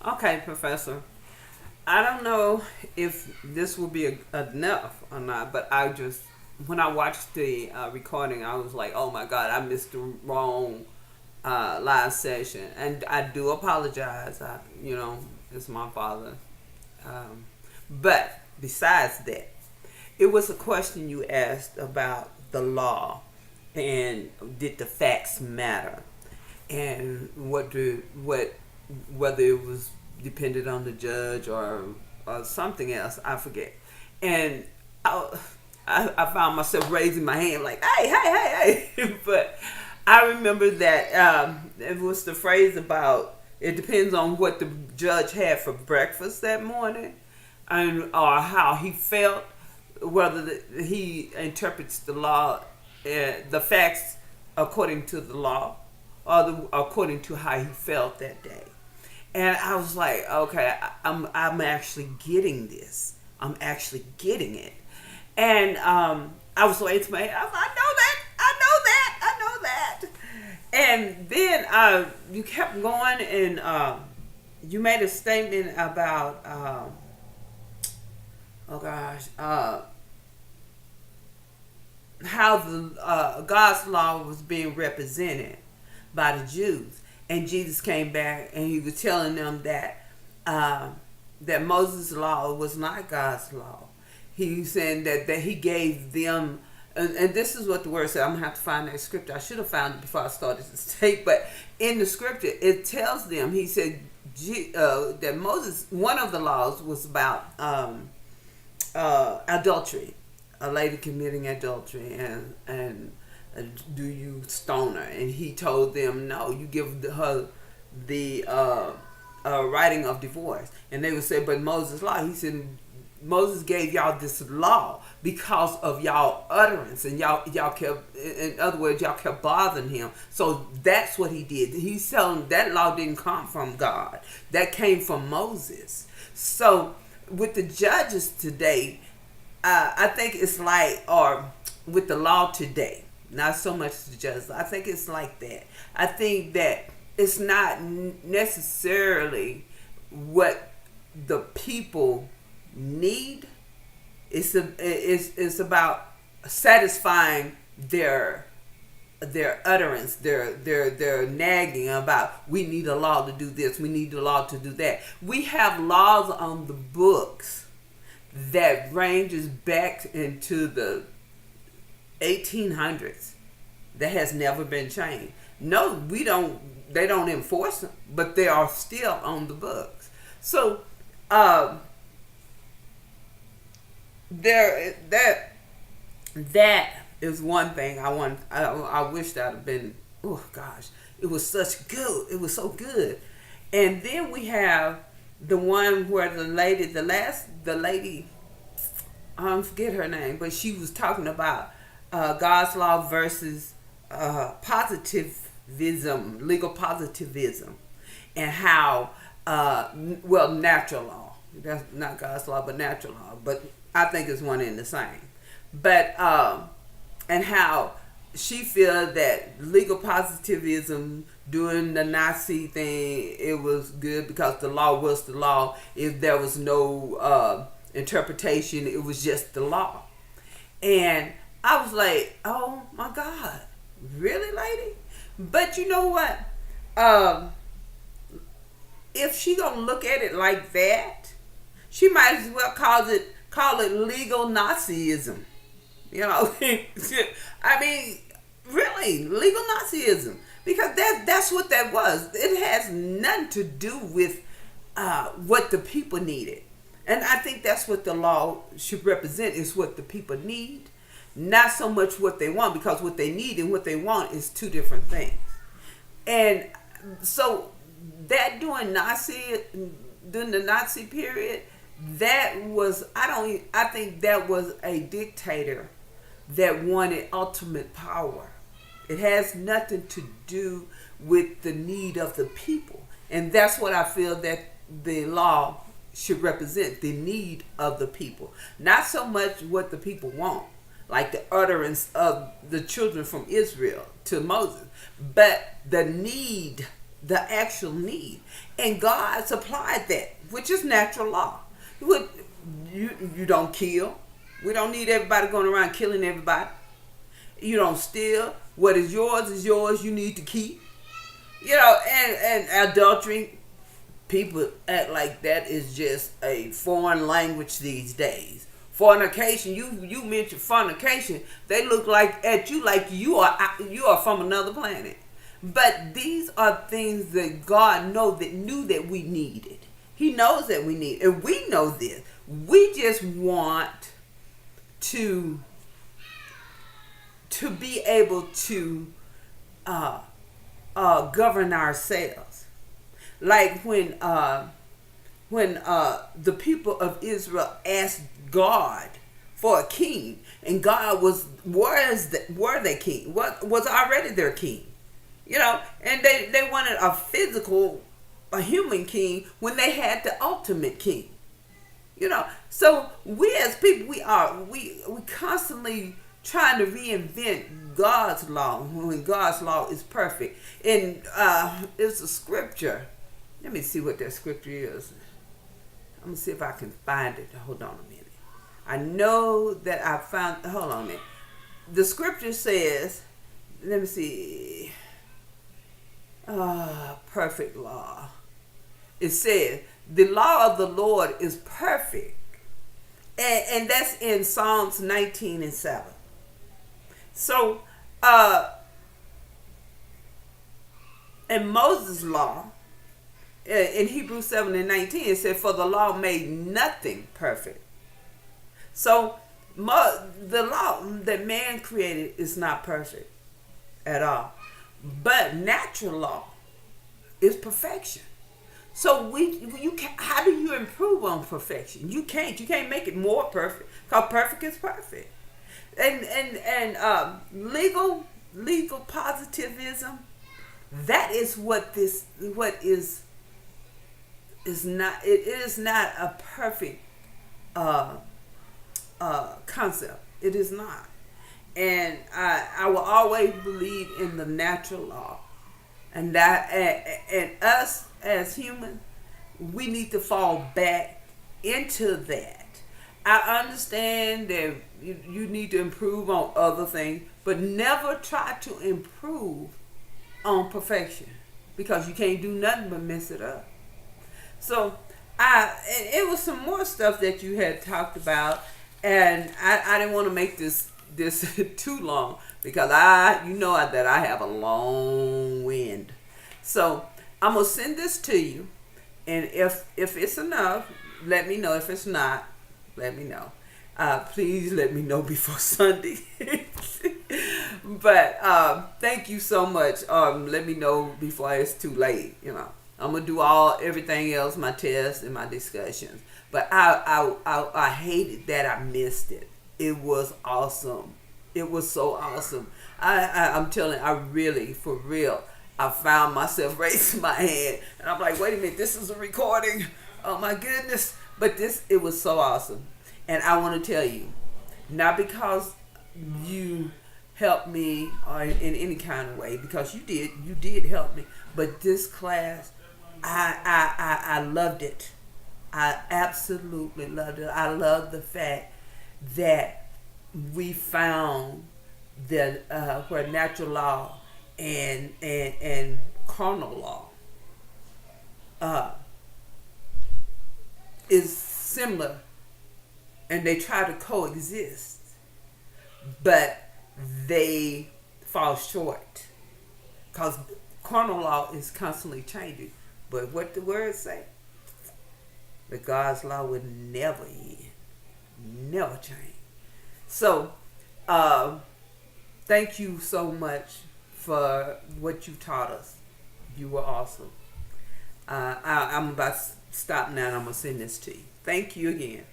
Okay, Professor. I don't know if this will be enough or not, but when I watched the recording, I was like, oh my God, I missed the wrong live session. And I do apologize. It's my father. Um, but besides that, it was a question you asked about the law and did the facts matter? And whether it was depended on the judge or something else, I forget. And I, I found myself raising my hand like, hey, hey, hey, hey. But I remember that it was the phrase about it depends on what the judge had for breakfast that morning, and or how he felt, whether he interprets the law, the facts according to the law, or according to how he felt that day. And I was like, okay, I'm actually getting this. I'm actually getting it. And I was like to my head, I know that, I know that, I know that. And then you kept going, and you made a statement about, oh gosh, how the God's law was being represented by the Jews, and Jesus came back and he was telling them that that Moses' law was not God's law. He was saying that he gave them, and this is what the word said. I'm gonna have to find that scripture. I should have found it before I started this tape, but in the scripture it tells them. He said that Moses, one of the laws was about adultery, a lady committing adultery, and do you stone her? And he told them, no, you give her the writing of divorce. And they would say, but Moses' law. He said, Moses gave y'all this law because of y'all utterance, and y'all kept, in other words, y'all kept bothering him. So that's what he did. He's telling that law didn't come from God. That came from Moses. So with the judges today, I think it's like, or with the law today, not so much the judges. I think it's like that. I think that it's not necessarily what the people need. It's about satisfying their utterance, their nagging about, we need a law to do this, we need a law to do that. We have laws on the books that ranges back into the 1800s that has never been changed. No, we don't. They don't enforce them, but they are still on the books. So there that is one thing I want. I wish that had been. Oh gosh, it was such good. It was so good. And then we have the one where the lady, I forget her name, but she was talking about God's law versus positivism, legal positivism, and how natural law. That's not God's law, but natural law. But I think it's one and the same. But and how she feels that legal positivism during the Nazi thing, it was good because the law was the law. If there was no interpretation, it was just the law. And I was like, oh my God, really, lady? But you know what? If she gonna look at it like that, she might as well call it legal Nazism. You know, I mean, really, legal Nazism, because that's what that was. It has nothing to do with what the people needed, and I think that's what the law should represent, is what the people need, not so much what they want, because what they need and what they want is two different things. And so that during the Nazi period, that was, I think that was a dictator that wanted ultimate power. It has nothing to do with the need of the people. And that's what I feel that the law should represent, the need of the people. Not so much what the people want, like the utterance of the children from Israel to Moses, but the need the actual need. And God supplied that, which is natural law. You don't kill. We don't need everybody going around killing everybody. You don't steal. What is yours, you need to keep. And adultery, people act like that is just a foreign language these days. Fornication, you mentioned fornication, they look at you like you are from another planet. But these are things that God knew that we needed. He knows that we need, and we know this. We just want to be able to govern ourselves. Like when the people of Israel asked God for a king, and God were their king, was already their king, and they wanted a human king when they had the ultimate king, So we as people, we constantly trying to reinvent God's law when God's law is perfect. And it's a scripture. Let me see what that scripture is. I'm gonna see if I can find it. Hold on a minute. I know that I found. Hold on a minute. The scripture says, let me see. Perfect law. It says the law of the Lord is perfect, and that's in Psalms 19:7. So, in Moses' law, in Hebrews 7:19, it said, "For the law made nothing perfect." So, the law that man created is not perfect at all. But natural law is perfection. So how do you improve on perfection? You can't. You can't make it more perfect, because perfect is perfect. And legal positivism, that is what is not. It is not a perfect concept. It is not. And I will always believe in the natural law, and us as humans, we need to fall back into that. I understand that you need to improve on other things, but never try to improve on perfection, because you can't do nothing but mess it up. So it was some more stuff that you had talked about, and I didn't want to make this too long, because that I have a long wind. So I'm gonna send this to you, and if it's enough, let me know. If it's not, let me know. Please let me know before Sunday. But thank you so much. Let me know before it's too late. I'm gonna do everything else, my tests and my discussions. But I hated that I missed it. It was awesome. It was so awesome. I'm telling you, I really, for real, I found myself raising my hand, and I'm like, wait a minute, this is a recording. Oh my goodness. But it was so awesome. And I want to tell you, not because you helped me or in any kind of way, because you did help me, but this class, I loved it. I absolutely loved it. I love the fact that we found that where natural law and carnal law is similar, and they try to coexist, but they fall short, because carnal law is constantly changing. But what the words say, that God's law would never end, never change. So thank you so much for what you taught us. You were awesome. I'm about to stop now, and I'm going to send this to you. Thank you again.